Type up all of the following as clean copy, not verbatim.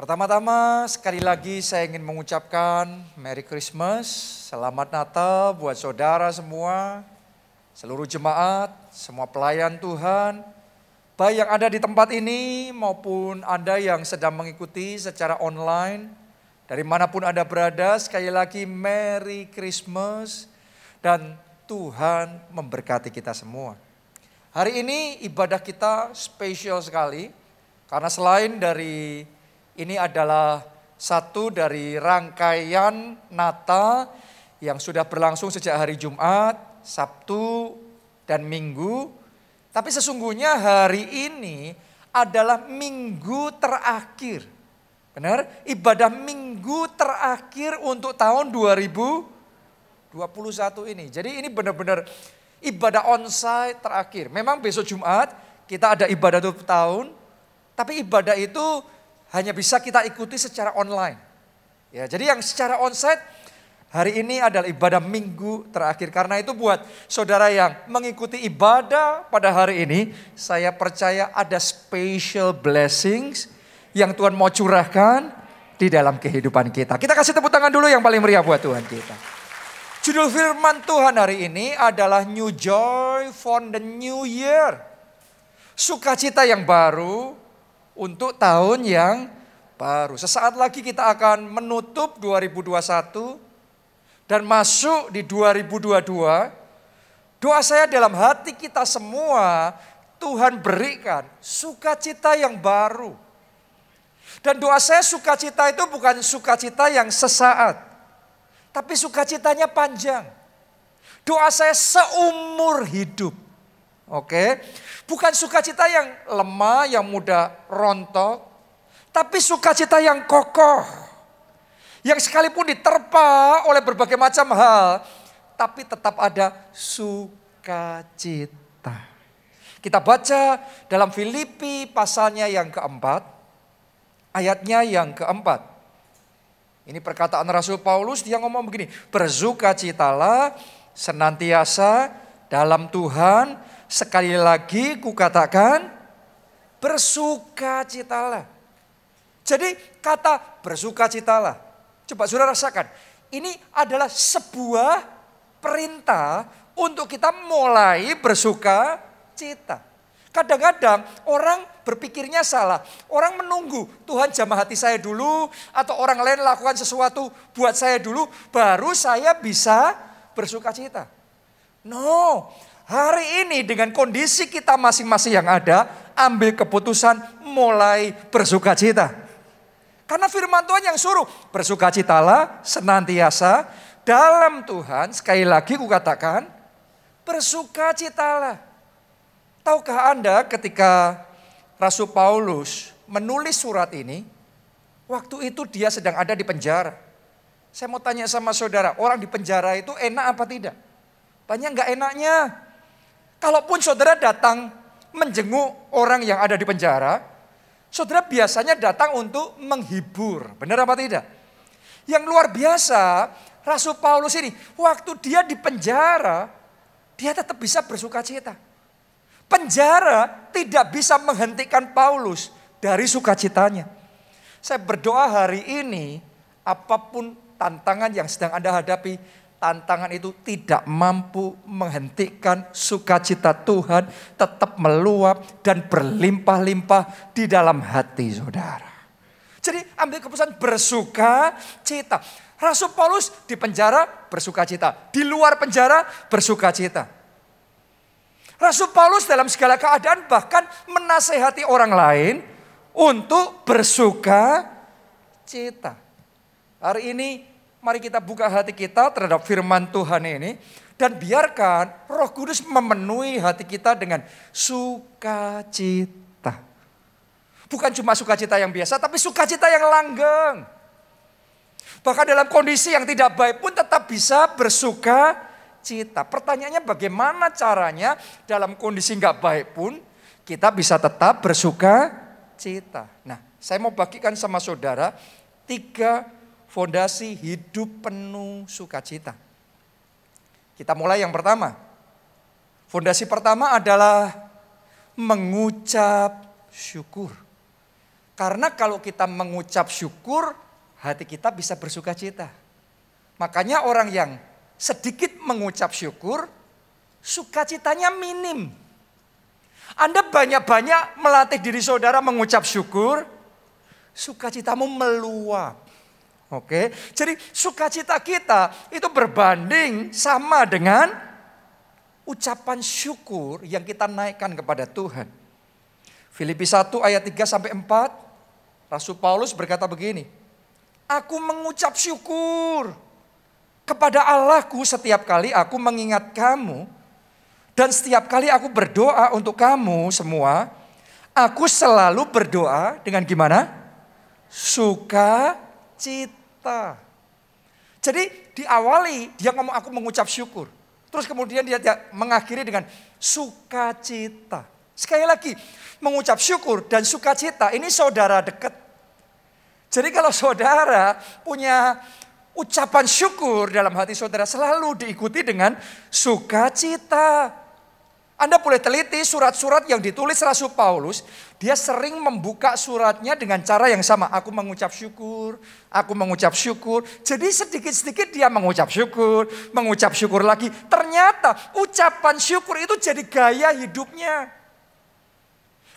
Pertama-tama sekali lagi saya ingin mengucapkan Merry Christmas, Selamat Natal buat saudara semua, seluruh jemaat, semua pelayan Tuhan, baik yang ada di tempat ini maupun Anda yang sedang mengikuti secara online, dari manapun Anda berada, sekali lagi Merry Christmas dan Tuhan memberkati kita semua. Hari ini ibadah kita spesial sekali, karena selain dari ini adalah satu dari rangkaian Natal yang sudah berlangsung sejak hari Jumat, Sabtu, dan Minggu. Tapi sesungguhnya hari ini adalah minggu terakhir. Benar? Ibadah minggu terakhir untuk tahun 2021 ini. Jadi ini benar-benar ibadah onsite terakhir. Memang besok Jumat kita ada ibadah tutup tahun. Tapi ibadah itu hanya bisa kita ikuti secara online. Ya, jadi yang secara onsite hari ini adalah ibadah minggu terakhir. Karena itu buat saudara yang mengikuti ibadah pada hari ini, saya percaya ada special blessings yang Tuhan mau curahkan di dalam kehidupan kita. Kita kasih tepuk tangan dulu yang paling meriah buat Tuhan kita. Judul firman Tuhan hari ini adalah New Joy for the New Year. Sukacita yang baru untuk tahun yang baru. Sesaat lagi kita akan menutup 2021 dan masuk di 2022. Doa saya dalam hati kita semua, Tuhan berikan sukacita yang baru. Dan doa saya sukacita itu bukan sukacita yang sesaat, tapi sukacitanya panjang. Doa saya seumur hidup. Oke, bukan sukacita yang lemah, yang mudah rontok, tapi sukacita yang kokoh, yang sekalipun diterpa oleh berbagai macam hal, tapi tetap ada sukacita. Kita baca dalam Filipi pasalnya yang keempat, ayatnya yang keempat. Ini perkataan Rasul Paulus, dia ngomong begini, bersukacitalah senantiasa dalam Tuhan. Sekali lagi kukatakan bersukacitalah. Jadi kata bersukacitalah, coba saudara rasakan, ini adalah sebuah perintah untuk kita mulai bersukacita. Kadang-kadang orang berpikirnya salah, orang menunggu Tuhan jamah hati saya dulu, atau orang lain lakukan sesuatu buat saya dulu, baru saya bisa bersukacita. No, hari ini dengan kondisi kita masing-masing yang ada, ambil keputusan mulai bersukacita. Karena firman Tuhan yang suruh, bersukacitalah senantiasa dalam Tuhan. Sekali lagi kukatakan, bersukacitalah. Tahukah Anda ketika Rasul Paulus menulis surat ini, waktu itu dia sedang ada di penjara. Saya mau tanya sama saudara, orang di penjara itu enak apa tidak? Banyak gak enaknya. Kalaupun saudara datang menjenguk orang yang ada di penjara, saudara biasanya datang untuk menghibur. Benar apa tidak? Yang luar biasa, Rasul Paulus ini, waktu dia di penjara, dia tetap bisa bersukacita. Penjara tidak bisa menghentikan Paulus dari sukacitanya. Saya berdoa hari ini, apapun tantangan yang sedang Anda hadapi, tantangan itu tidak mampu menghentikan sukacita Tuhan tetap meluap dan berlimpah-limpah di dalam hati saudara. Jadi ambil keputusan bersukacita. Rasul Paulus di penjara bersukacita, di luar penjara bersukacita. Rasul Paulus dalam segala keadaan bahkan menasehati orang lain untuk bersukacita. Hari ini mari kita buka hati kita terhadap firman Tuhan ini. Dan biarkan Roh Kudus memenuhi hati kita dengan sukacita. Bukan cuma sukacita yang biasa, tapi sukacita yang langgeng. Bahkan dalam kondisi yang tidak baik pun tetap bisa bersukacita. Pertanyaannya bagaimana caranya dalam kondisi nggak baik pun kita bisa tetap bersukacita. Nah, saya mau bagikan sama saudara 3 fondasi hidup penuh sukacita. Kita mulai yang pertama. Fondasi pertama adalah mengucap syukur. Karena kalau kita mengucap syukur, hati kita bisa bersuka cita. Makanya orang yang sedikit mengucap syukur, sukacitanya minim. Anda banyak-banyak melatih diri saudara mengucap syukur, sukacitamu meluap. Oke, jadi sukacita kita itu berbanding sama dengan ucapan syukur yang kita naikkan kepada Tuhan. Filipi 1 ayat 3 sampai 4. Rasul Paulus berkata begini, aku mengucap syukur kepada Allahku setiap kali aku mengingat kamu, dan setiap kali aku berdoa untuk kamu semua, aku selalu berdoa dengan gimana? Sukacita. Jadi diawali dia ngomong aku mengucap syukur, terus kemudian dia mengakhiri dengan sukacita. Sekali lagi, mengucap syukur dan sukacita ini saudara dekat. Jadi kalau saudara punya ucapan syukur dalam hati saudara selalu diikuti dengan sukacita. Anda boleh teliti surat-surat yang ditulis Rasul Paulus. Dia sering membuka suratnya dengan cara yang sama. Aku mengucap syukur, aku mengucap syukur. Jadi sedikit-sedikit dia mengucap syukur lagi. Ternyata ucapan syukur itu jadi gaya hidupnya.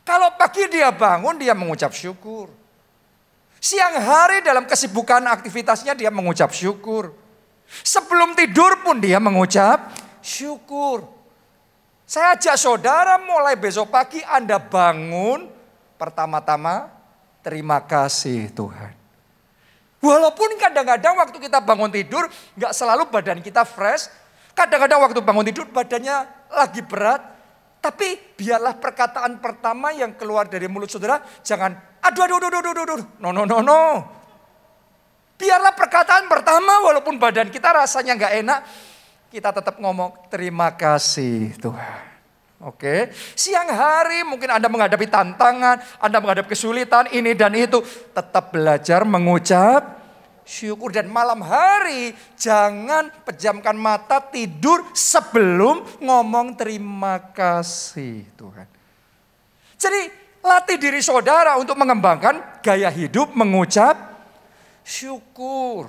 Kalau pagi dia bangun, dia mengucap syukur. Siang hari dalam kesibukan aktivitasnya dia mengucap syukur. Sebelum tidur pun dia mengucap syukur. Saya ajak saudara mulai besok pagi Anda bangun, pertama-tama terima kasih Tuhan. Walaupun kadang-kadang waktu kita bangun tidur gak selalu badan kita fresh. Kadang-kadang waktu bangun tidur badannya lagi berat. Tapi biarlah perkataan pertama yang keluar dari mulut saudara jangan aduh. No. Biarlah perkataan pertama walaupun badan kita rasanya gak enak, kita tetap ngomong terima kasih Tuhan. Oke, siang hari mungkin Anda menghadapi tantangan, Anda menghadapi kesulitan ini dan itu, tetap belajar mengucap syukur. Dan malam hari jangan pejamkan mata tidur sebelum ngomong terima kasih Tuhan. Jadi latih diri saudara untuk mengembangkan gaya hidup mengucap syukur.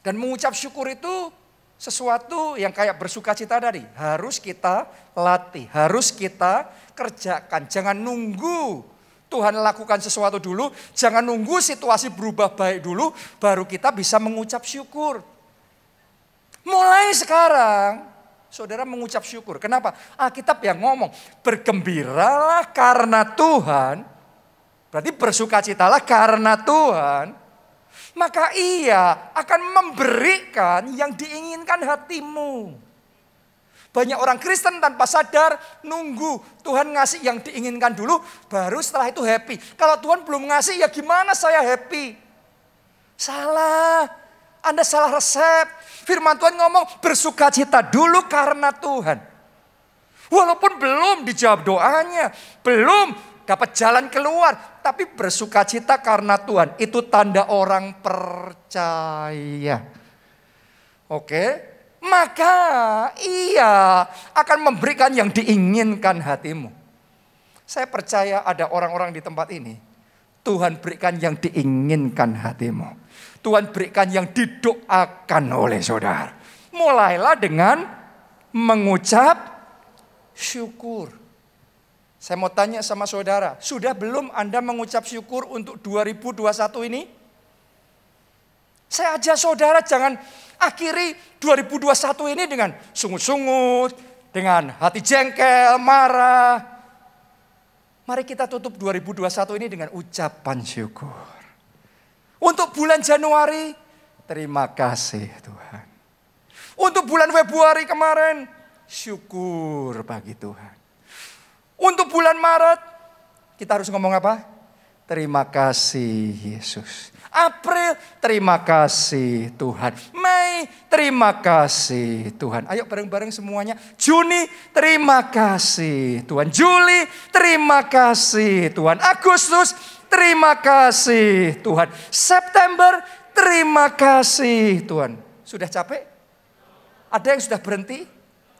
Dan mengucap syukur itu sesuatu yang kayak bersuka cita tadi. Harus kita latih, harus kita kerjakan. Jangan nunggu Tuhan lakukan sesuatu dulu, jangan nunggu situasi berubah baik dulu, baru kita bisa mengucap syukur. Mulai sekarang, saudara mengucap syukur. Kenapa? Alkitab yang ngomong, bergembiralah karena Tuhan, berarti bersukacitalah karena Tuhan, maka Ia akan memberikan yang diinginkan hatimu. Banyak orang Kristen tanpa sadar nunggu Tuhan ngasih yang diinginkan dulu, baru setelah itu happy. Kalau Tuhan belum ngasih ya gimana saya happy? Salah, Anda salah resep. Firman Tuhan ngomong bersukacita dulu karena Tuhan. Walaupun belum dijawab doanya, belum dapat jalan keluar, tapi bersukacita karena Tuhan. Itu tanda orang percaya. Oke? Maka Ia akan memberikan yang diinginkan hatimu. Saya percaya ada orang-orang di tempat ini. Tuhan berikan yang diinginkan hatimu. Tuhan berikan yang didoakan oleh saudara. Mulailah dengan mengucap syukur. Saya mau tanya sama saudara, sudah belum Anda mengucap syukur untuk 2021 ini? Saya ajak saudara jangan akhiri 2021 ini dengan sungut-sungut, dengan hati jengkel, marah. Mari kita tutup 2021 ini dengan ucapan syukur. Untuk bulan Januari, terima kasih Tuhan. Untuk bulan Februari kemarin, syukur bagi Tuhan. Untuk bulan Maret, kita harus ngomong apa? Terima kasih Yesus. April, terima kasih Tuhan. Mei, terima kasih Tuhan. Ayo bareng-bareng semuanya. Juni, terima kasih Tuhan. Juli, terima kasih Tuhan. Agustus, terima kasih Tuhan. September, terima kasih Tuhan. Sudah capek? Ada yang sudah berhenti?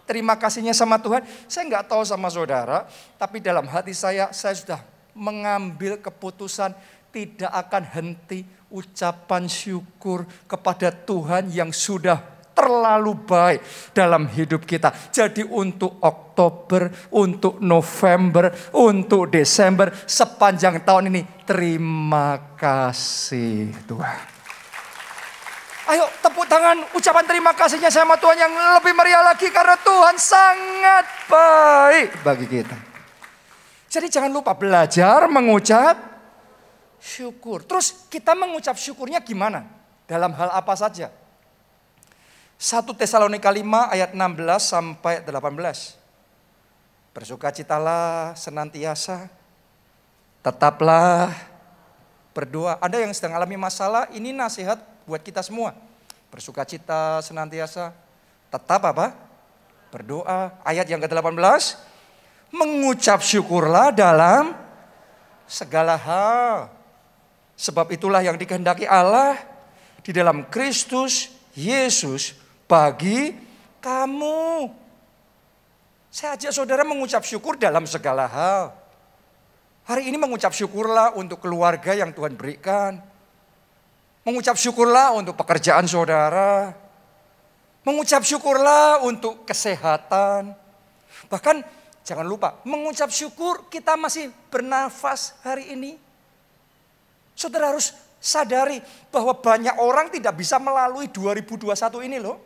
Terima kasihnya sama Tuhan. Saya nggak tahu sama saudara, tapi dalam hati saya sudah mengambil keputusan tidak akan henti ucapan syukur kepada Tuhan yang sudah terlalu baik dalam hidup kita. Jadi untuk Oktober, untuk November, untuk Desember, sepanjang tahun ini, terima kasih Tuhan. Ayo tepuk tangan, ucapan terima kasihnya sama Tuhan yang lebih meriah lagi, karena Tuhan sangat baik bagi kita. Jadi jangan lupa belajar mengucap syukur. Terus kita mengucap syukurnya gimana? Dalam hal apa saja? 1 Tesalonika 5 ayat 16 sampai 18. Bersukacitalah senantiasa, tetaplah berdoa. Ada yang sedang alami masalah, ini nasihat buat kita semua. Bersukacita senantiasa, tetap apa? Berdoa. Ayat yang ke-18, mengucap syukurlah dalam segala hal. Sebab itulah yang dikehendaki Allah di dalam Kristus Yesus bagi kamu. Saya ajak saudara mengucap syukur dalam segala hal. Hari ini mengucap syukurlah untuk keluarga yang Tuhan berikan. Mengucap syukurlah untuk pekerjaan saudara. Mengucap syukurlah untuk kesehatan. Bahkan jangan lupa, mengucap syukur kita masih bernafas hari ini. Saudara harus sadari bahwa banyak orang tidak bisa melalui 2021 ini loh.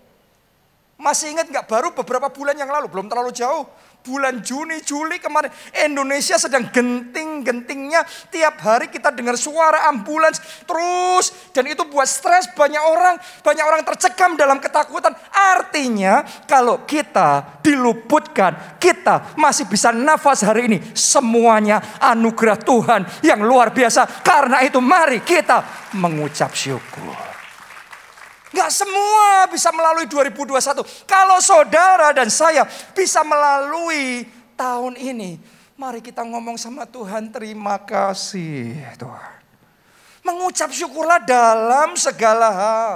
Masih ingat nggak, baru beberapa bulan yang lalu, belum terlalu jauh. Bulan Juni, Juli kemarin, Indonesia sedang genting-gentingnya. Tiap hari kita dengar suara ambulans terus. Dan itu buat stres banyak orang. Banyak orang tercekam dalam ketakutan. Artinya kalau kita diluputkan, kita masih bisa nafas hari ini. Semuanya anugerah Tuhan yang luar biasa. Karena itu mari kita mengucap syukur. Gak semua bisa melalui 2021. Kalau saudara dan saya bisa melalui tahun ini, mari kita ngomong sama Tuhan, terima kasih Tuhan. Mengucap syukurlah dalam segala hal.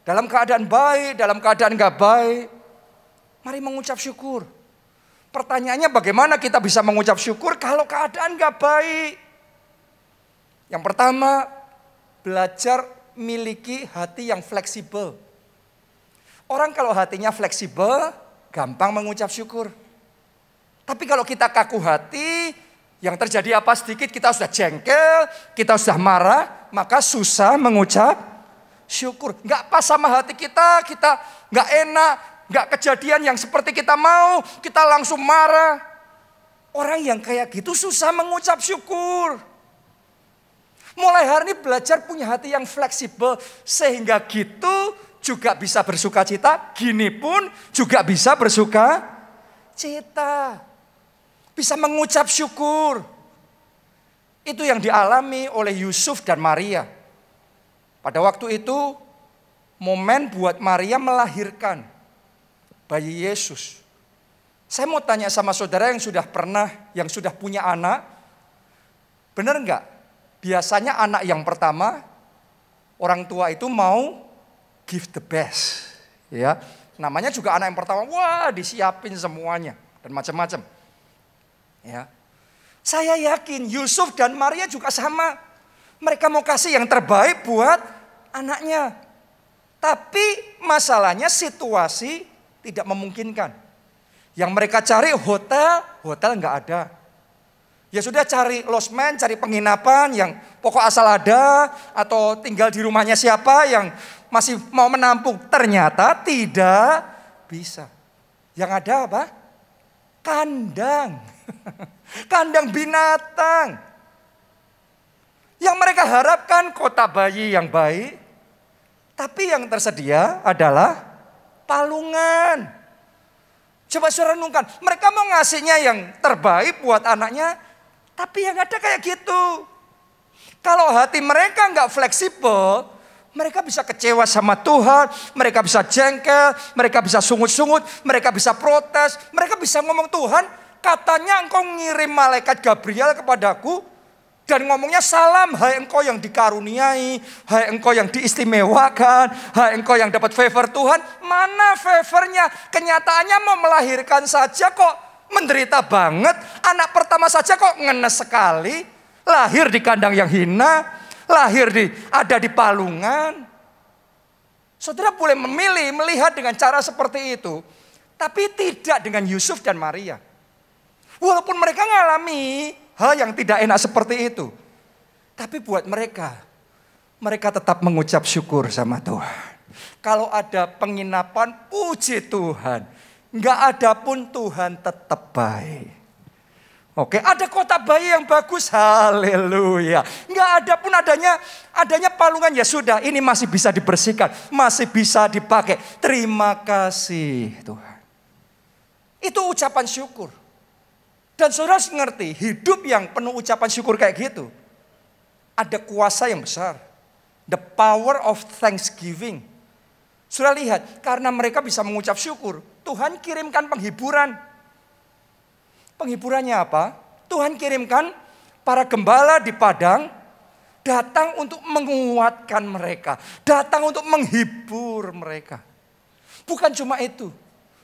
Dalam keadaan baik, dalam keadaan gak baik. Mari mengucap syukur. Pertanyaannya bagaimana kita bisa mengucap syukur kalau keadaan gak baik? Yang pertama, belajar miliki hati yang fleksibel. Orang kalau hatinya fleksibel, gampang mengucap syukur. Tapi kalau kita kaku hati, yang terjadi apa sedikit kita sudah jengkel, kita sudah marah, maka susah mengucap syukur. Gak pas sama hati kita gak enak, gak kejadian yang seperti kita mau, kita langsung marah. Orang yang kayak gitu susah mengucap syukur. Mulai hari ini belajar punya hati yang fleksibel. Sehingga gitu juga bisa bersuka cita. Gini pun juga bisa bersuka cita. Bisa mengucap syukur. Itu yang dialami oleh Yusuf dan Maria. Pada waktu itu momen buat Maria melahirkan bayi Yesus. Saya mau tanya sama saudara yang sudah punya anak. Benar enggak? Biasanya anak yang pertama, orang tua itu mau give the best. Ya, namanya juga anak yang pertama, wah disiapin semuanya dan macam-macam. Ya, saya yakin Yusuf dan Maria juga sama. Mereka mau kasih yang terbaik buat anaknya. Tapi masalahnya situasi tidak memungkinkan. Yang mereka cari hotel nggak ada. Ya sudah cari losmen, cari penginapan yang pokok asal ada. Atau tinggal di rumahnya siapa yang masih mau menampung. Ternyata tidak bisa. Yang ada apa? Kandang. Kandang binatang. Yang mereka harapkan kota bayi yang baik. Tapi yang tersedia adalah palungan. Coba saudara renungkan. Mereka mau ngasihnya yang terbaik buat anaknya. Tapi yang ada kayak gitu. Kalau hati mereka nggak fleksibel, mereka bisa kecewa sama Tuhan, mereka bisa jengkel, mereka bisa sungut-sungut, mereka bisa protes, mereka bisa ngomong, Tuhan, katanya engkau ngirim malaikat Gabriel kepadaku dan ngomongnya salam, hai engkau yang dikaruniai, hai engkau yang diistimewakan, hai engkau yang dapat favor Tuhan. Mana favornya? Kenyataannya mau melahirkan saja kok menderita banget. Anak pertama saja kok ngenes sekali. lahir di kandang yang hina, ada di palungan. Saudara boleh memilih melihat dengan cara seperti itu, tapi tidak dengan Yusuf dan Maria. Walaupun mereka mengalami hal yang tidak enak seperti itu, tapi buat mereka tetap mengucap syukur sama Tuhan. Kalau ada penginapan, puji Tuhan. Nggak ada pun Tuhan tetap baik. Oke, ada kota bayi yang bagus, haleluya. Nggak ada pun adanya palungan, ya sudah, ini masih bisa dibersihkan, masih bisa dipakai. Terima kasih Tuhan. Itu ucapan syukur. Dan saudara harus ngerti, hidup yang penuh ucapan syukur kayak gitu, ada kuasa yang besar. The power of thanksgiving. Sudah lihat, karena mereka bisa mengucap syukur, Tuhan kirimkan penghiburan. Penghiburannya apa? Tuhan kirimkan para gembala di padang datang untuk menguatkan mereka, datang untuk menghibur mereka. Bukan cuma itu,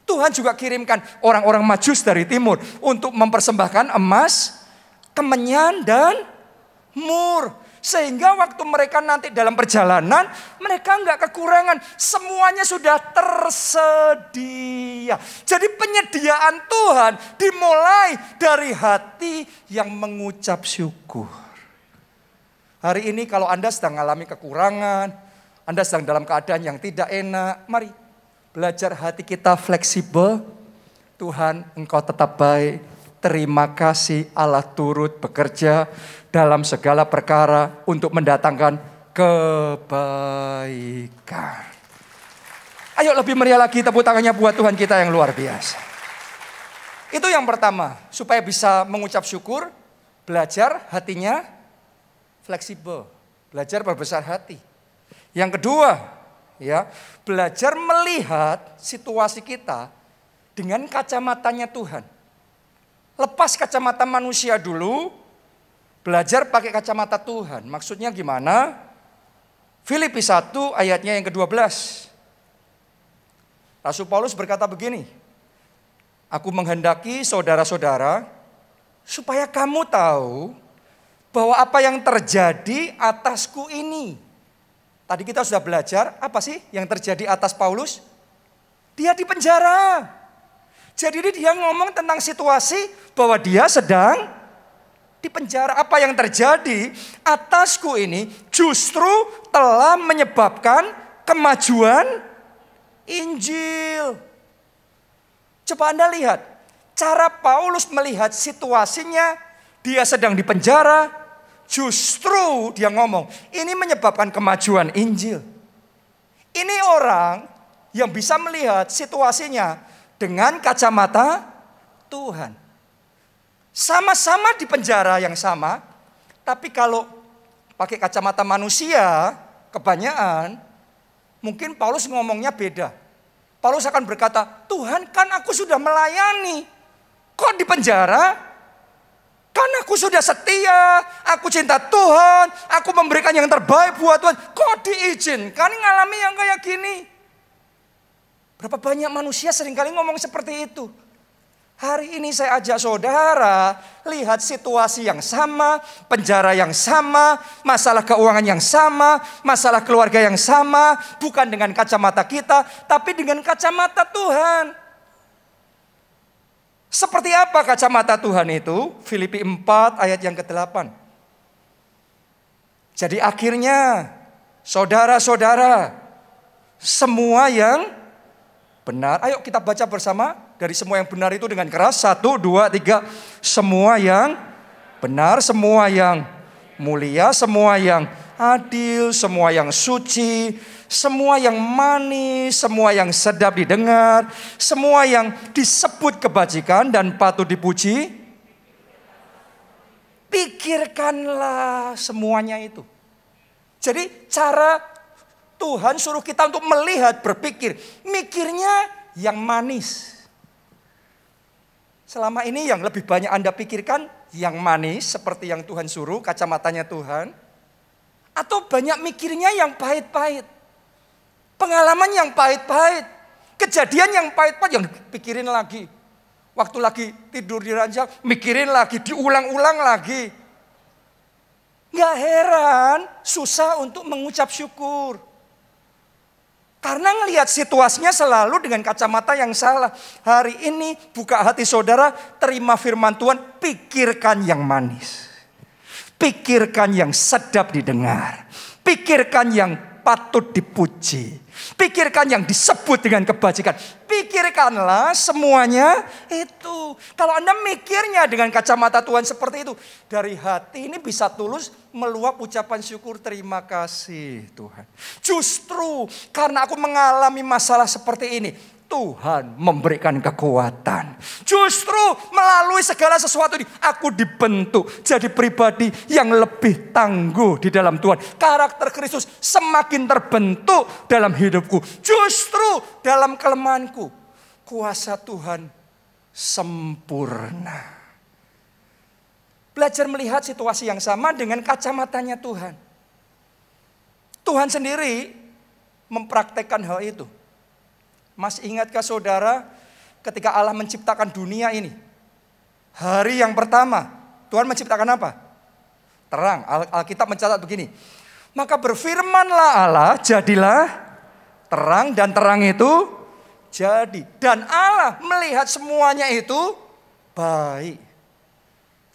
Tuhan juga kirimkan orang-orang Majus dari timur untuk mempersembahkan emas, kemenyan, dan mur. Sehingga waktu mereka nanti dalam perjalanan, mereka nggak kekurangan. Semuanya sudah tersedia. Jadi penyediaan Tuhan dimulai dari hati yang mengucap syukur. Hari ini kalau Anda sedang mengalami kekurangan, Anda sedang dalam keadaan yang tidak enak, mari belajar hati kita fleksibel. Tuhan, Engkau tetap baik. Terima kasih Allah turut bekerja dalam segala perkara untuk mendatangkan kebaikan. Ayo lebih meriah lagi tepuk tangannya buat Tuhan kita yang luar biasa. Itu yang pertama, supaya bisa mengucap syukur, belajar hatinya fleksibel, belajar berbesar hati. Yang kedua, ya, belajar melihat situasi kita dengan kacamatanya Tuhan. Lepas kacamata manusia dulu, belajar pakai kacamata Tuhan. Maksudnya gimana? Filipi 1 ayatnya yang ke-12. Rasul Paulus berkata begini, aku menghendaki saudara-saudara supaya kamu tahu bahwa apa yang terjadi atasku ini. Tadi kita sudah belajar, apa sih yang terjadi atas Paulus? Dia di penjara. Jadi dia ngomong tentang situasi bahwa dia sedang di penjara. Apa yang terjadi atasku ini justru telah menyebabkan kemajuan Injil. Coba Anda lihat cara Paulus melihat situasinya, dia sedang di penjara, justru dia ngomong ini menyebabkan kemajuan Injil. Ini orang yang bisa melihat situasinya dengan kacamata Tuhan. Sama-sama di penjara yang sama, tapi kalau pakai kacamata manusia, kebanyakan, mungkin Paulus ngomongnya beda. Paulus akan berkata, Tuhan kan aku sudah melayani, kok di penjara? Kan aku sudah setia, aku cinta Tuhan, aku memberikan yang terbaik buat Tuhan, kok diizinkan ngalami yang kayak gini? Berapa banyak manusia seringkali ngomong seperti itu. Hari ini saya ajak saudara lihat situasi yang sama, penjara yang sama, masalah keuangan yang sama, masalah keluarga yang sama. Bukan dengan kacamata kita, tapi dengan kacamata Tuhan. Seperti apa kacamata Tuhan itu? Filipi 4 ayat yang ke-8. Jadi akhirnya saudara-saudara, semua yang benar. Ayo kita baca bersama. Dari semua yang benar itu dengan keras. 1, 2, 3. Semua yang benar, semua yang mulia, semua yang adil, semua yang suci, semua yang manis, semua yang sedap didengar, semua yang disebut kebajikan dan patut dipuji. Pikirkanlah semuanya itu. Jadi cara Tuhan suruh kita untuk melihat, berpikir. Mikirnya yang manis. Selama ini yang lebih banyak Anda pikirkan yang manis seperti yang Tuhan suruh, kacamatanya Tuhan. Atau banyak mikirnya yang pahit-pahit. Pengalaman yang pahit-pahit. Kejadian yang pahit-pahit yang dipikirin lagi. Waktu lagi tidur di ranjang, mikirin lagi, diulang-ulang lagi. Gak heran susah untuk mengucap syukur. Karena ngelihat situasinya selalu dengan kacamata yang salah. Hari ini buka hati saudara, terima firman Tuhan, pikirkan yang manis. Pikirkan yang sedap didengar. Pikirkan yang patut dipuji. Pikirkan yang disebut dengan kebajikan. Pikirkanlah semuanya itu. Kalau Anda mikirnya dengan kacamata Tuhan seperti itu, dari hati ini bisa tulus meluap ucapan syukur, terima kasih Tuhan. Justru karena aku mengalami masalah seperti ini, Tuhan memberikan kekuatan. Justru melalui segala sesuatu ini, aku dibentuk jadi pribadi yang lebih tangguh di dalam Tuhan. Karakter Kristus semakin terbentuk dalam hidupku. Justru dalam kelemahanku, kuasa Tuhan sempurna. Belajar melihat situasi yang sama dengan kacamatanya Tuhan. Tuhan sendiri mempraktekkan hal itu. Masih ingatkah saudara ketika Allah menciptakan dunia ini? Hari yang pertama, Tuhan menciptakan apa? Terang. Alkitab mencatat begini. Maka berfirmanlah Allah, jadilah terang, dan terang itu jadi. Dan Allah melihat semuanya itu baik.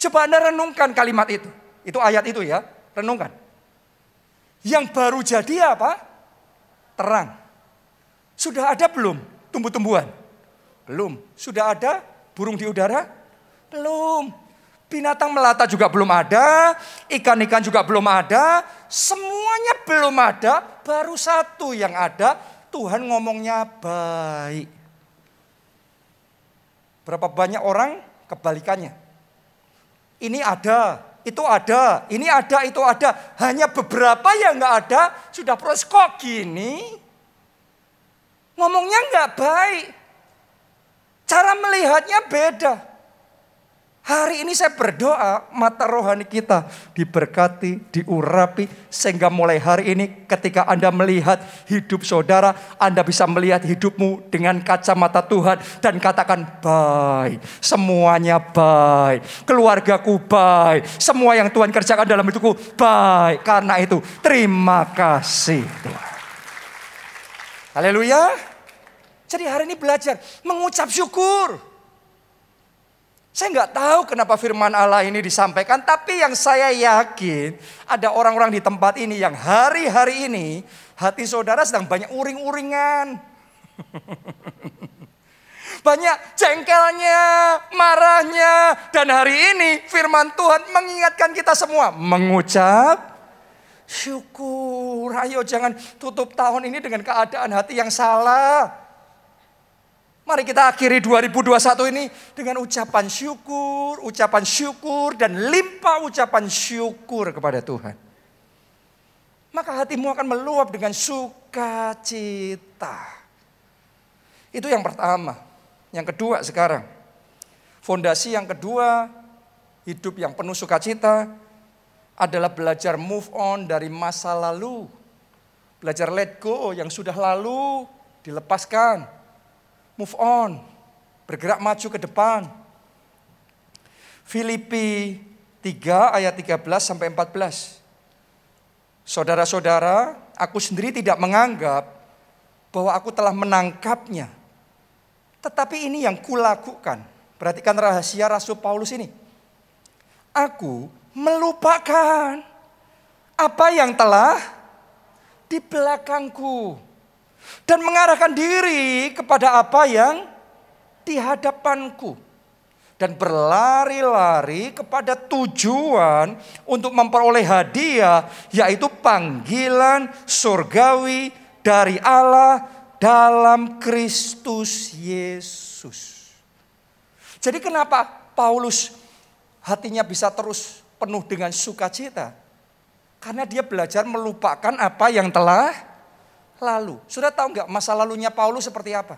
Coba Anda renungkan kalimat itu. Itu ayat itu ya, renungkan. Yang baru jadi apa? Terang. Sudah ada belum tumbuh-tumbuhan? Belum. Sudah ada burung di udara? Belum. Binatang melata juga belum ada. Ikan-ikan juga belum ada. Semuanya belum ada. Baru satu yang ada. Tuhan ngomongnya baik. Berapa banyak orang kebalikannya. Ini ada, itu ada. Ini ada, itu ada. Hanya beberapa yang nggak ada. Sudah proses kok gini. Ngomongnya nggak baik. Cara melihatnya beda. Hari ini saya berdoa mata rohani kita diberkati, diurapi. Sehingga mulai hari ini ketika Anda melihat hidup saudara, Anda bisa melihat hidupmu dengan kacamata Tuhan. Dan katakan baik, semuanya baik. Keluargaku baik, semua yang Tuhan kerjakan dalam hidupku baik. Karena itu terima kasih Tuhan. Haleluya. Jadi hari ini belajar mengucap syukur. Saya nggak tahu kenapa firman Allah ini disampaikan. Tapi yang saya yakin ada orang-orang di tempat ini yang hari-hari ini hati saudara sedang banyak uring-uringan. Banyak jengkelnya, marahnya. Dan hari ini firman Tuhan mengingatkan kita semua mengucap syukur. Ayo jangan tutup tahun ini dengan keadaan hati yang salah. Mari kita akhiri 2021 ini dengan ucapan syukur dan limpah ucapan syukur kepada Tuhan. Maka hatimu akan meluap dengan sukacita. Itu yang pertama. Yang kedua sekarang. Fondasi yang kedua, hidup yang penuh sukacita adalah belajar move on dari masa lalu. Belajar let go yang sudah lalu dilepaskan. Move on, bergerak maju ke depan. Filipi 3 ayat 13 sampai 14. Saudara-saudara, aku sendiri tidak menganggap bahwa aku telah menangkapnya. Tetapi ini yang kulakukan. Perhatikan rahasia Rasul Paulus ini. Aku melupakan apa yang telah di belakangku. Dan mengarahkan diri kepada apa yang di hadapanku. Dan berlari-lari kepada tujuan untuk memperoleh hadiah. Yaitu panggilan surgawi dari Allah dalam Kristus Yesus. Jadi kenapa Paulus hatinya bisa terus penuh dengan sukacita? Karena dia belajar melupakan apa yang telah lalu. Sudah tahu nggak masa lalunya Paulus seperti apa?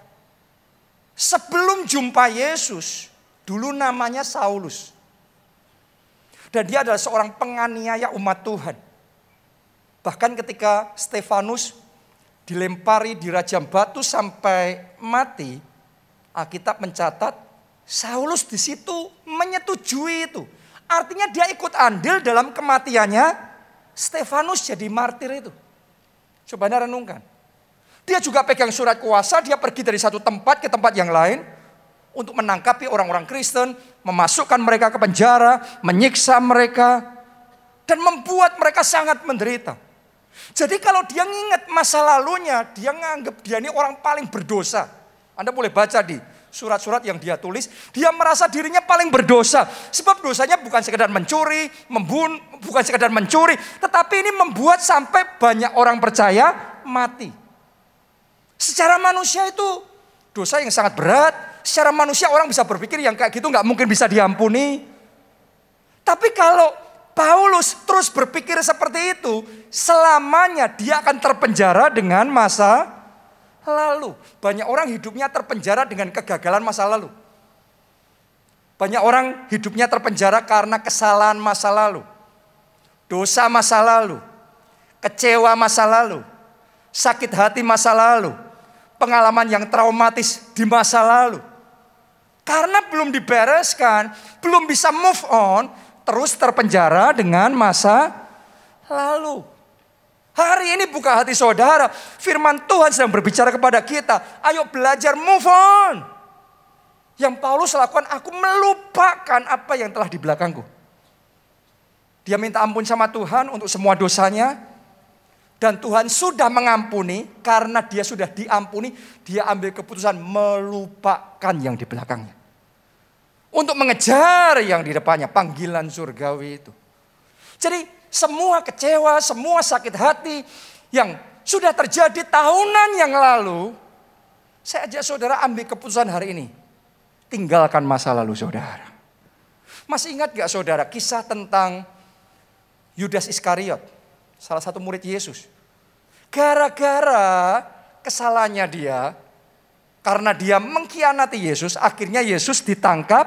Sebelum jumpa Yesus, dulu namanya Saulus. Dan dia adalah seorang penganiaya umat Tuhan. Bahkan ketika Stefanus dilempari di rajam batu sampai mati, Alkitab mencatat Saulus di situ menyetujui itu. Artinya dia ikut andil dalam kematiannya Stefanus jadi martir itu? Coba Anda renungkan. Dia juga pegang surat kuasa, dia pergi dari satu tempat ke tempat yang lain untuk menangkapi orang-orang Kristen, memasukkan mereka ke penjara, menyiksa mereka, dan membuat mereka sangat menderita. Jadi kalau dia nginget masa lalunya, dia nganggap dia ini orang paling berdosa. Anda boleh baca di surat-surat yang dia tulis, dia merasa dirinya paling berdosa. Sebab dosanya bukan sekedar mencuri, membunuh, bukan sekedar mencuri, tetapi ini membuat sampai banyak orang percaya mati. Secara manusia itu dosa yang sangat berat. Secara manusia orang bisa berpikir yang kayak gitu nggak mungkin bisa diampuni. Tapi kalau Paulus terus berpikir seperti itu, selamanya dia akan terpenjara dengan masa lalu. Banyak orang hidupnya terpenjara dengan kegagalan masa lalu. Banyak orang hidupnya terpenjara karena kesalahan masa lalu. Dosa masa lalu. Kecewa masa lalu. Sakit hati masa lalu. Pengalaman yang traumatis di masa lalu. Karena belum dibereskan, belum bisa move on, terus terpenjara dengan masa lalu. Hari ini buka hati saudara, firman Tuhan sedang berbicara kepada kita, ayo belajar move on. Yang Paulus lakukan, aku melupakan apa yang telah di belakangku. Dia minta ampun sama Tuhan untuk semua dosanya. Dan Tuhan sudah mengampuni, karena dia sudah diampuni, dia ambil keputusan melupakan yang di belakangnya. Untuk mengejar yang di depannya, panggilan surgawi itu. Jadi semua kecewa, semua sakit hati yang sudah terjadi tahunan yang lalu, saya ajak saudara ambil keputusan hari ini. Tinggalkan masa lalu saudara. Masih ingat gak saudara kisah tentang Yudas Iskariot? Salah satu murid Yesus. Gara-gara kesalahannya dia, karena dia mengkhianati Yesus, akhirnya Yesus ditangkap,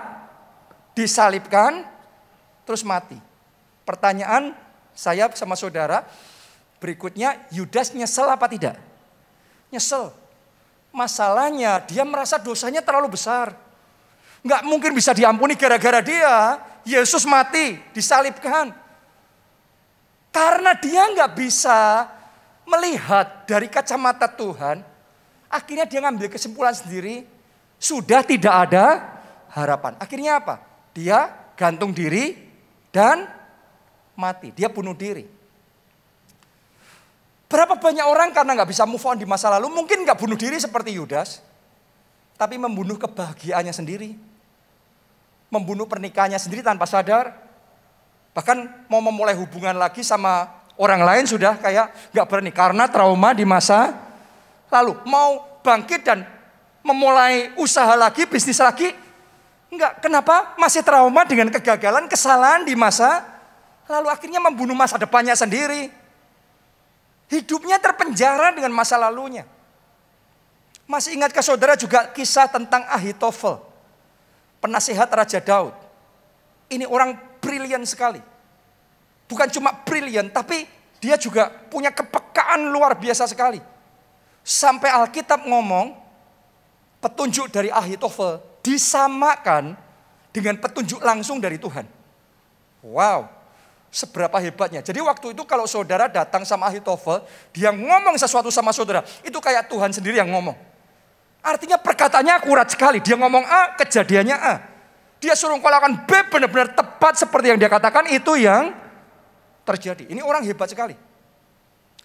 disalibkan, terus mati. Pertanyaan saya sama saudara, berikutnya Yudas nyesel apa tidak? Nyesel. Masalahnya dia merasa dosanya terlalu besar. Nggak mungkin bisa diampuni gara-gara dia, Yesus mati, disalibkan. Karena dia nggak bisa melihat dari kacamata Tuhan, akhirnya dia ngambil kesimpulan sendiri, sudah tidak ada harapan. Akhirnya apa? Dia gantung diri dan mati. Dia bunuh diri. Berapa banyak orang karena nggak bisa move on di masa lalu, mungkin nggak bunuh diri seperti Yudas, tapi membunuh kebahagiaannya sendiri, membunuh pernikahannya sendiri tanpa sadar. Bahkan mau memulai hubungan lagi sama orang lain sudah kayak gak berani. Karena trauma di masa lalu. Mau bangkit dan memulai usaha lagi, bisnis lagi. Enggak, kenapa? Masih trauma dengan kegagalan, kesalahan di masa lalu. Akhirnya membunuh masa depannya sendiri. Hidupnya terpenjara dengan masa lalunya. Masih ingatkah saudara juga kisah tentang Ahitofel? Penasihat Raja Daud. Ini orang brilian sekali. Bukan cuma brilian, tapi dia juga punya kepekaan luar biasa sekali. Sampai Alkitab ngomong, petunjuk dari Ahitofel disamakan dengan petunjuk langsung dari Tuhan. Wow, seberapa hebatnya. Jadi waktu itu kalau saudara datang sama Ahitofel, dia ngomong sesuatu sama saudara, itu kayak Tuhan sendiri yang ngomong. Artinya perkataannya akurat sekali. Dia ngomong A, kejadiannya A. Dia suruh kau lakukan B, benar-benar tepat seperti yang dia katakan, itu yang terjadi. Ini orang hebat sekali.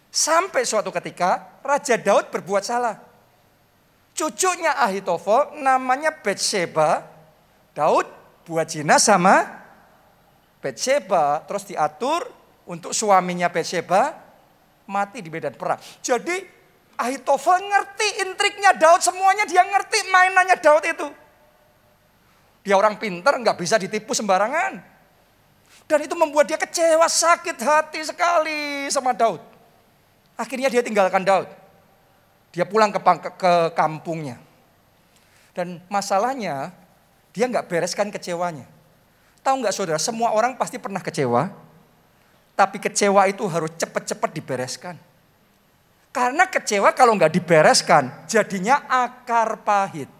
Sampai suatu ketika Raja Daud berbuat salah. Cucunya Ahitofel namanya Batsheba. Daud buat zina sama Batsheba, terus diatur untuk suaminya Batsheba mati di medan perang. Jadi Ahitofel ngerti intriknya Daud, semuanya dia ngerti mainannya Daud itu. Dia orang pintar, nggak bisa ditipu sembarangan. Dan itu membuat dia kecewa, sakit hati sekali sama Daud. Akhirnya dia tinggalkan Daud. Dia pulang ke kampungnya. Dan masalahnya, dia nggak bereskan kecewanya. Tahu nggak saudara, semua orang pasti pernah kecewa. Tapi kecewa itu harus cepat-cepat dibereskan. Karena kecewa kalau nggak dibereskan, jadinya akar pahit.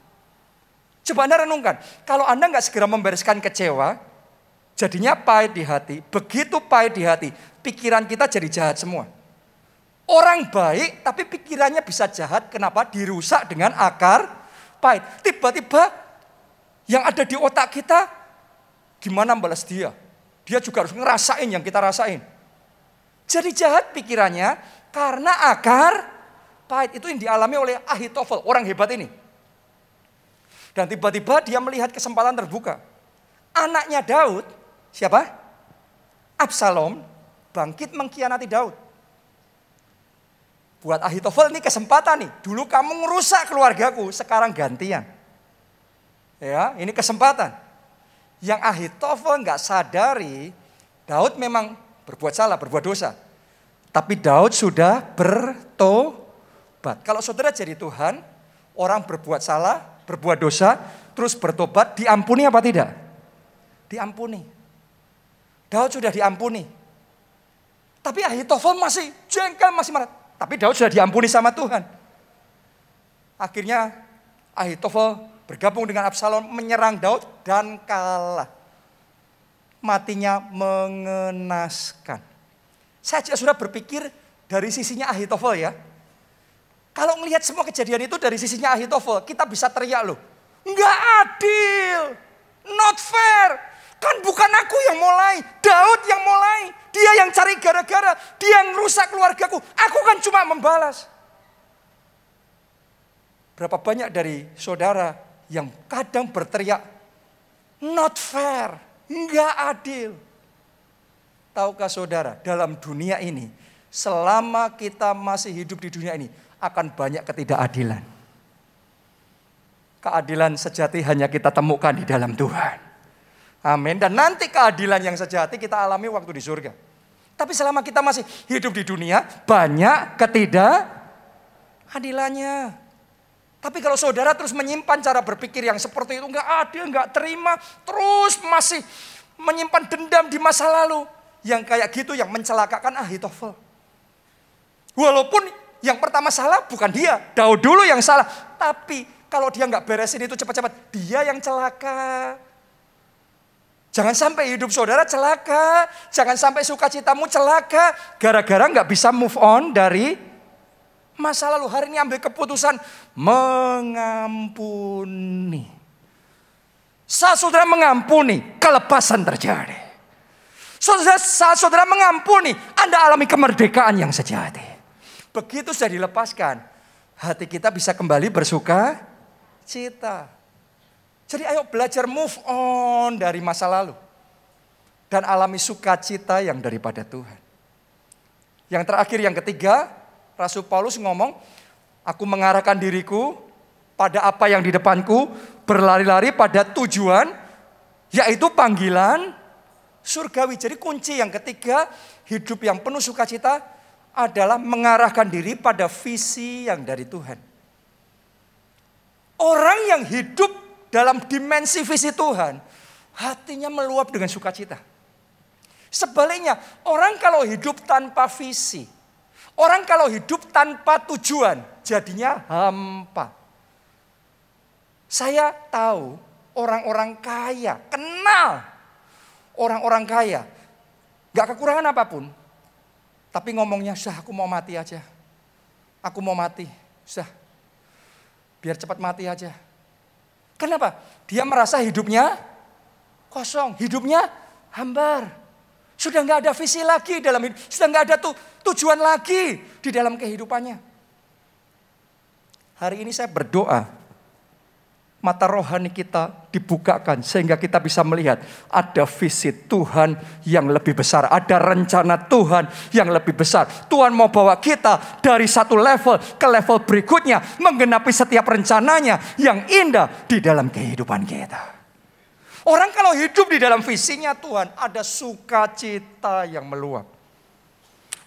Coba Anda renungkan, kalau Anda nggak segera membereskan kecewa, Jadinya pahit di hati. Begitu pahit di hati, pikiran kita jadi jahat semua. Orang baik tapi pikirannya bisa jahat. Kenapa? Dirusak dengan akar pahit. Tiba-tiba yang ada di otak kita, gimana balas dia? Dia juga harus ngerasain yang kita rasain. Jadi jahat pikirannya karena akar pahit. Itu yang dialami oleh Ahitofel, orang hebat ini. Dan tiba-tiba dia melihat kesempatan terbuka. Anaknya Daud, siapa? Absalom, bangkit mengkhianati Daud. Buat Ahitofel ini kesempatan nih. Dulu kamu ngerusak keluargaku, sekarang gantian. Ya, ini kesempatan. Yang Ahitofel nggak sadari, Daud memang berbuat salah, berbuat dosa. Tapi Daud sudah bertobat. Kalau saudara jadi Tuhan, orang berbuat salah, berbuat dosa, terus bertobat, diampuni apa tidak? Diampuni. Daud sudah diampuni. Tapi Ahitofel masih jengkel, masih marah. Tapi Daud sudah diampuni sama Tuhan. Akhirnya Ahitofel bergabung dengan Absalom, menyerang Daud dan kalah. Matinya mengenaskan. Saya juga sudah berpikir dari sisinya Ahitofel ya. Kalau melihat semua kejadian itu dari sisinya Ahitofel, kita bisa teriak loh. Nggak adil, not fair. Kan bukan aku yang mulai, Daud yang mulai. Dia yang cari gara-gara, dia yang rusak keluargaku. Aku kan cuma membalas. Berapa banyak dari saudara yang kadang berteriak, not fair, nggak adil. Tahukah saudara, dalam dunia ini, selama kita masih hidup di dunia ini, akan banyak ketidakadilan. Keadilan sejati hanya kita temukan di dalam Tuhan. Amin. Dan nanti keadilan yang sejati kita alami waktu di surga. Tapi selama kita masih hidup di dunia, banyak ketidakadilannya. Tapi kalau saudara terus menyimpan cara berpikir yang seperti itu, nggak adil, nggak terima, terus masih menyimpan dendam di masa lalu. Yang kayak gitu yang mencelakakan Ahitofel. Walaupun yang pertama salah bukan dia, Daud dulu yang salah. Tapi kalau dia nggak beresin itu cepat-cepat, dia yang celaka. Jangan sampai hidup saudara celaka, jangan sampai sukacitamu celaka, gara-gara nggak bisa move on dari masa lalu. Hari ini ambil keputusan mengampuni. Saat saudara mengampuni, kelepasan terjadi. Saat saudara mengampuni, Anda alami kemerdekaan yang sejati. Begitu sudah dilepaskan, hati kita bisa kembali bersuka cita. Jadi ayo belajar move on dari masa lalu. Dan alami sukacita yang daripada Tuhan. Yang terakhir, yang ketiga, Rasul Paulus ngomong, aku mengarahkan diriku pada apa yang di depanku, berlari-lari pada tujuan, yaitu panggilan surgawi. Jadi kunci yang ketiga, hidup yang penuh sukacita adalah mengarahkan diri pada visi yang dari Tuhan. Orang yang hidup dalam dimensi visi Tuhan, hatinya meluap dengan sukacita. Sebaliknya, orang kalau hidup tanpa visi, orang kalau hidup tanpa tujuan, jadinya hampa. Saya tahu orang-orang kaya, kenal orang-orang kaya, gak kekurangan apapun. Tapi ngomongnya, sudah aku mau mati aja. Aku mau mati, sudah. Biar cepat mati aja. Kenapa? Dia merasa hidupnya kosong, hidupnya hambar. Sudah nggak ada visi lagi dalam hidup, sudah nggak ada tujuan lagi di dalam kehidupannya. Hari ini saya berdoa, mata rohani kita dibukakan sehingga kita bisa melihat ada visi Tuhan yang lebih besar, ada rencana Tuhan yang lebih besar. Tuhan mau bawa kita dari satu level ke level berikutnya, menggenapi setiap rencananya yang indah di dalam kehidupan kita. Orang kalau hidup di dalam visinya Tuhan, ada sukacita yang meluap.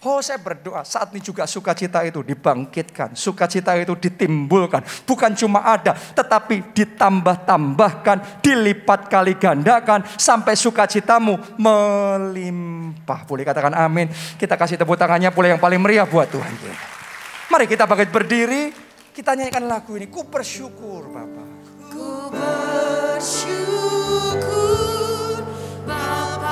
Oh, saya berdoa saat ini juga sukacita itu dibangkitkan. Sukacita itu ditimbulkan. Bukan cuma ada, tetapi ditambah-tambahkan, dilipat kali gandakan. Sampai sukacitamu melimpah. Boleh katakan amin. Kita kasih tepuk tangannya pula yang paling meriah buat Tuhan kita. Mari kita bangkit berdiri. Kita nyanyikan lagu ini. Ku bersyukur Bapa. Ku bersyukur Bapa.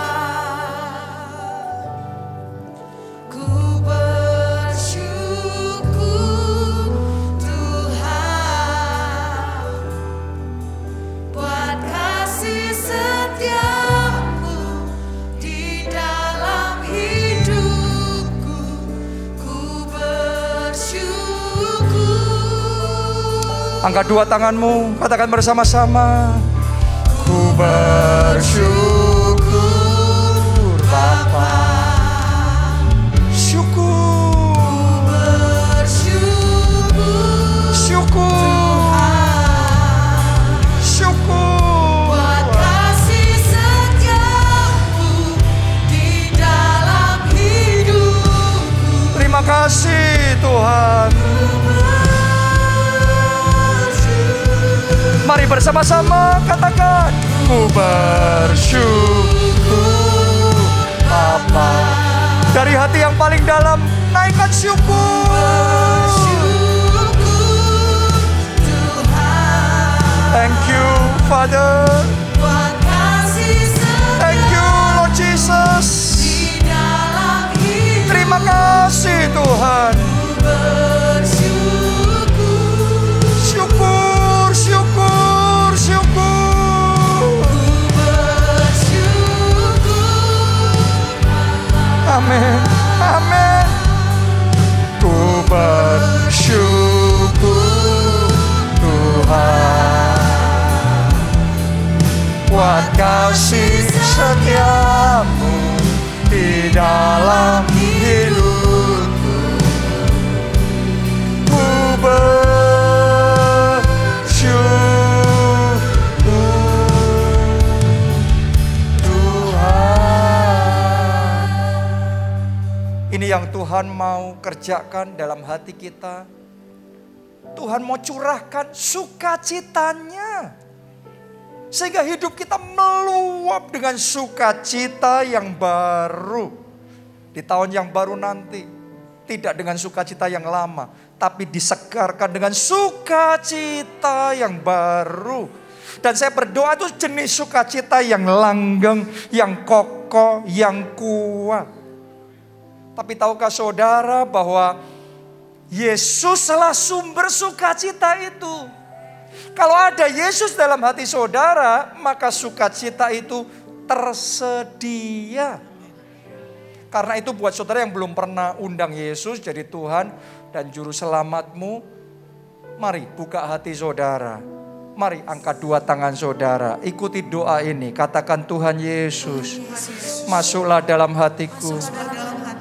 Angkat dua tanganmu, katakan bersama-sama. Ku bersyukur Bapa. Syukur. Bersyukur. Syukur. Syukur. Buat kasih setiamu di dalam hidupku. Terima kasih Tuhan. Mari bersama-sama katakan. Ku bersyukur Bapa. Dari hati yang paling dalam, naikkan syukur. Thank you Father. Thank you Lord Jesus. Terima kasih Tuhan. Syukur, syukur, syukur. Amin, amin. Ku bersyukur Tuhan buat kasih setiamu di dalam hidupku. Ku bersyukur Tuhan. Ini yang Tuhan mau kerjakan dalam hati kita. Tuhan mau curahkan sukacitanya, sehingga hidup kita meluap dengan sukacita yang baru. Di tahun yang baru nanti, tidak dengan sukacita yang lama, tapi disegarkan dengan sukacita yang baru. Dan saya berdoa itu jenis sukacita yang langgeng, yang kokoh, yang kuat. Tapi tahukah saudara bahwa Yesuslah sumber sukacita itu. Kalau ada Yesus dalam hati saudara, maka sukacita itu tersedia. Karena itu buat saudara yang belum pernah undang Yesus jadi Tuhan dan Juru Selamatmu, mari buka hati saudara. Mari angkat dua tangan saudara, ikuti doa ini. Katakan, Tuhan Yesus, masuklah dalam hatiku,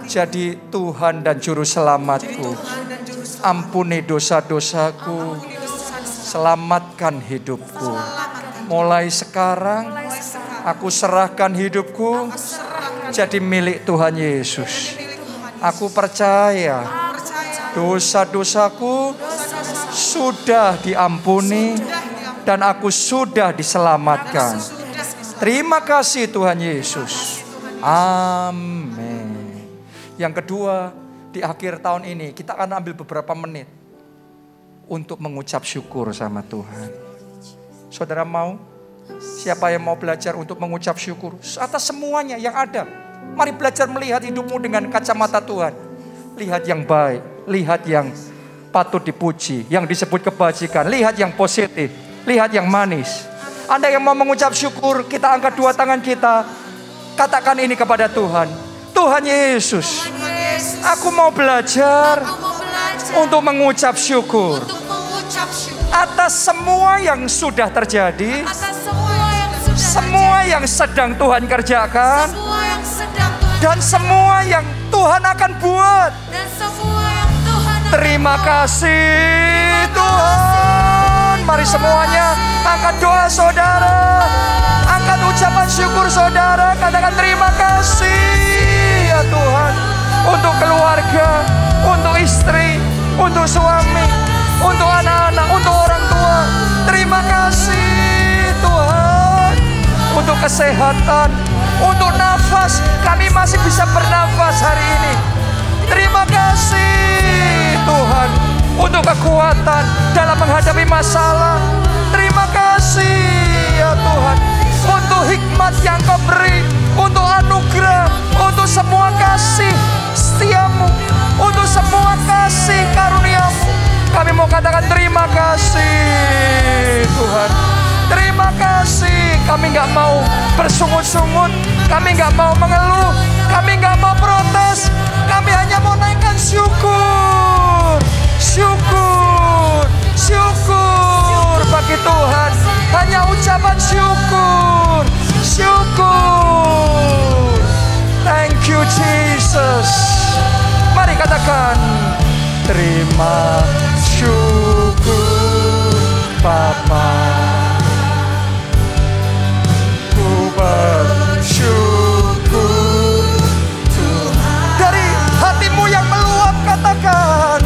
jadi Tuhan dan Juru Selamatku. Ampuni dosa-dosaku, selamatkan hidupku. Mulai sekarang, aku serahkan hidupku jadi milik Tuhan Yesus. Aku percaya dosa-dosaku sudah diampuni dan aku sudah diselamatkan. Terima kasih Tuhan Yesus. Amin. Yang kedua, di akhir tahun ini kita akan ambil beberapa menit untuk mengucap syukur sama Tuhan. Saudara mau? Siapa yang mau belajar untuk mengucap syukur atas semuanya yang ada? Mari belajar melihat hidupmu dengan kacamata Tuhan. Lihat yang baik, lihat yang patut dipuji, yang disebut kebajikan, lihat yang positif, lihat yang manis. Anda yang mau mengucap syukur, kita angkat dua tangan kita. Katakan ini kepada Tuhan. Tuhan Yesus, aku mau belajar untuk mengucap syukur atas semua yang sudah terjadi, semua yang sedang Tuhan kerjakan, dan semua yang Tuhan akan buat. Terima kasih Tuhan. Mari semuanya angkat doa saudara, angkat ucapan syukur saudara. Katakan terima kasih ya Tuhan, untuk keluarga, untuk istri, untuk suami, untuk anak-anak, untuk orang tua. Terima kasih Tuhan, untuk kesehatan, untuk nafas. Kami masih bisa bernafas hari ini. Terima kasih Tuhan, untuk kekuatan dalam menghadapi masalah. Terima kasih ya Tuhan, untuk hikmat yang Kau beri, untuk anugerah, untuk semua kasih setiamu, untuk semua kasih karunia-Mu. Kami mau katakan terima kasih Tuhan. Terima kasih. Kami gak mau bersungut-sungut, kami gak mau mengeluh, kami gak mau protes. Kami hanya mau naikkan syukur, syukur, syukur. katakan terima syukur Bapa. Ku bersyukur Tuhan. Dari hatimu yang meluap katakan,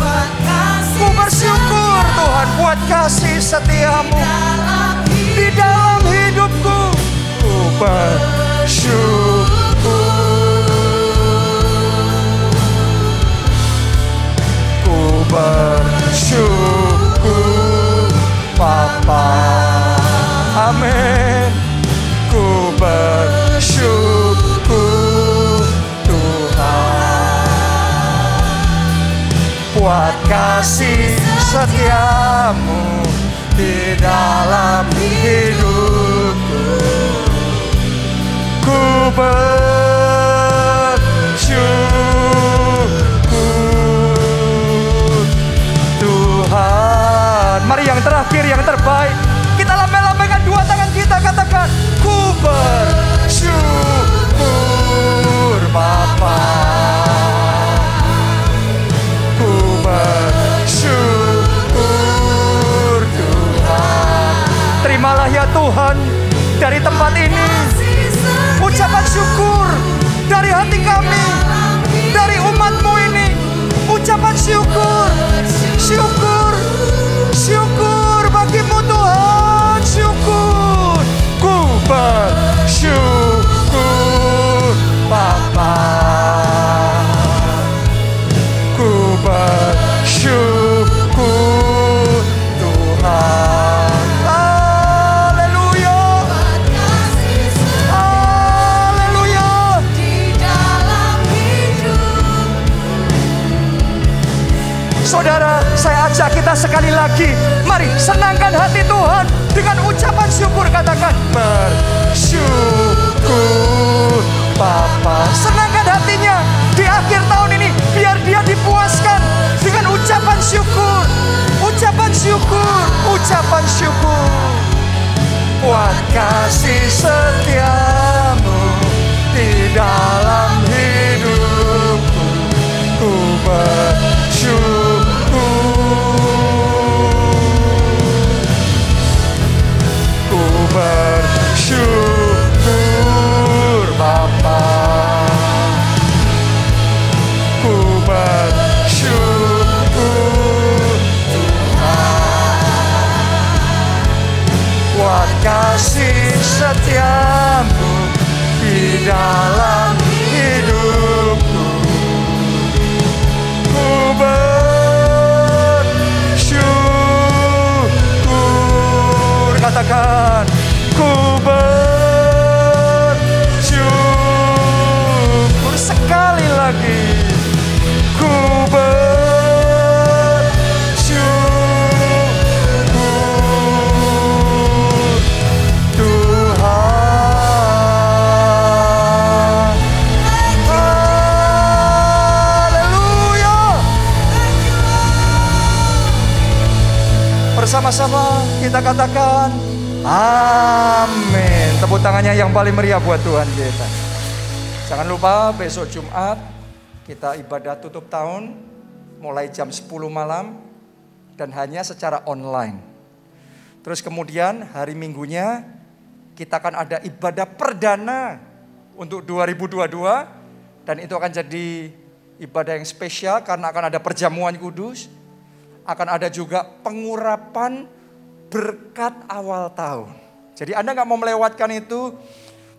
ku bersyukur Tuhan buat kasih setiamu di dalam hidupku. Ku bersyukur, ku bersyukur Bapa. Amin. Ku bersyukur Tuhan buat kasih setiamu di dalam hidupku. Ku bersyukur Tuhan. Mari yang terakhir, yang terbaik, kita lambaikan dua tangan kita, katakan ku bersyukur Bapa. Ku bersyukur Tuhan. Terimalah ya Tuhan dari tempat ini ucapan syukur dari hati kami, dari umat-Mu ini. Ucapan syukur, syukur, syukur bagimu Tuhan, syukur. Ku bersyukur Bapa. Ku bersyukur Tuhan. Haleluya, haleluya. Saudara, saya ajak kita sekali lagi, mari senangkan hati Tuhan dengan ucapan syukur. Katakan bersyukur Bapa. Senangkan hatinya di akhir tahun ini, biar dia dipuaskan dengan ucapan syukur, ucapan syukur, ucapan syukur buat kasih setiamu di dalam hidupku. Ku bersyukur, ku bersyukur Bapa. Ku bersyukur Tuhan buat kasih setiamu di dalam hidupku. Ku bersyukur, katakan ku bersyukur sekali lagi. Ku bersyukur Tuhan. Haleluya. Bersama-sama kita katakan amin. Tepuk tangannya yang paling meriah buat Tuhan kita. Jangan lupa besok Jumat kita ibadah tutup tahun mulai jam 10 malam dan hanya secara online. Terus kemudian hari Minggunya kita akan ada ibadah perdana untuk 2022 dan itu akan jadi ibadah yang spesial karena akan ada perjamuan kudus. Akan ada juga pengurapan berkat awal tahun. Jadi Anda gak mau melewatkan itu,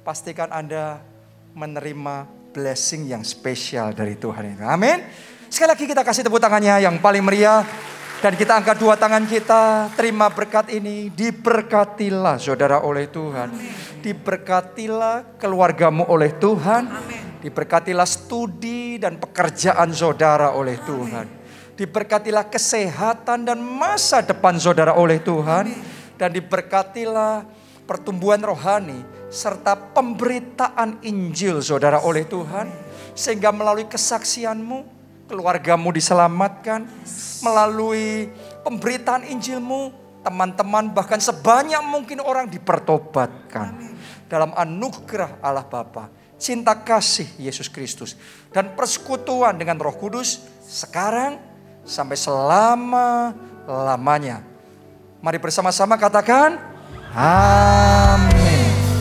pastikan Anda menerima blessing yang spesial dari Tuhan. Amin. Sekali lagi kita kasih tepuk tangannya yang paling meriah. Dan kita angkat dua tangan kita, terima berkat ini. Diberkatilah saudara oleh Tuhan. Diberkatilah keluargamu oleh Tuhan. Diberkatilah studi dan pekerjaan saudara oleh Tuhan. Diberkatilah kesehatan dan masa depan saudara oleh Tuhan. Dan diberkatilah pertumbuhan rohani serta pemberitaan Injil saudara oleh Tuhan. Sehingga melalui kesaksianmu, keluargamu diselamatkan. Melalui pemberitaan Injilmu, teman-teman bahkan sebanyak mungkin orang dipertobatkan. Dalam anugerah Allah Bapa, cinta kasih Yesus Kristus, dan persekutuan dengan Roh Kudus sekarang sampai selama-lamanya. Mari bersama-sama katakan, amin.